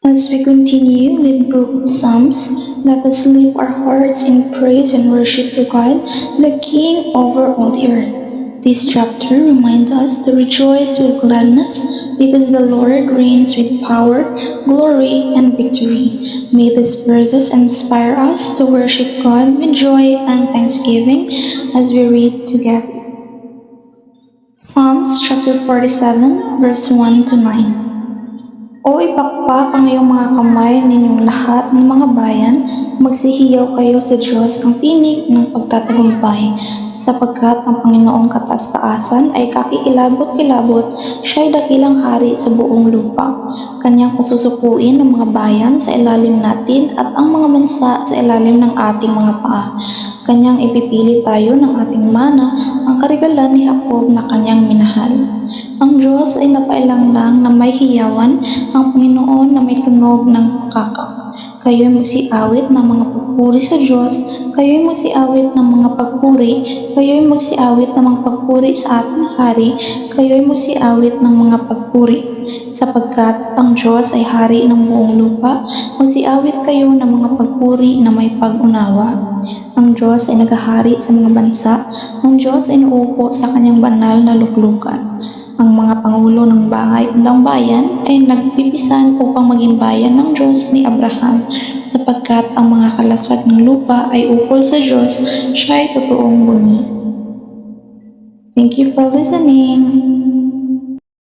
As we continue with Book of Psalms, let us lift our hearts in praise and worship to God, the King over all the earth. This chapter reminds us to rejoice with gladness because the Lord reigns with power, glory, and victory. May these verses inspire us to worship God with joy and thanksgiving as we read together. Psalms chapter 47, verse 1 to 9. O ipakpak ang iyong mga kamay ninyong lahat ng mga bayan, magsihiyaw kayo sa Diyos ng tinig ng pagtatagumpay, sapagkat ang Panginoong kataas-taasan ay kakikilabot-kilabot, siya'y dakilang hari sa buong lupa. Kanyang pasusukuin ang mga bayan sa ilalim natin at ang mga bansa sa ilalim ng ating mga paa. Kanyang ipipili tayo ng ating mana, ang karigalan ni Jacob na kanyang minahal. Ang Diyos ay napailang-lang na may hiyawan, ang Panginoon na may tunog ng kakak. Kayo'y magsiawit ng mga pagpuri sa Diyos, kayo'y magsiawit ng mga pagpuri, kayo'y magsiawit ng mga pagpuri sa ating hari, kayo'y magsiawit ng mga pagpuri. Sapagkat ang Diyos ay hari ng buong lupa, magsiawit kayo ng mga pagpuri na may pag-unawa. Ang Diyos ay naghahari sa mga bansa, ang Diyos ay nauupo sa kanyang banal na luklukan. Ang mga pangulo ng bayan ay nagpipisan upang maging bayan ng Diyos ni Abraham, sapagkat ang mga kalasag ng lupa ay ukol sa Diyos, siya ay totoong bunyi. Thank you for listening.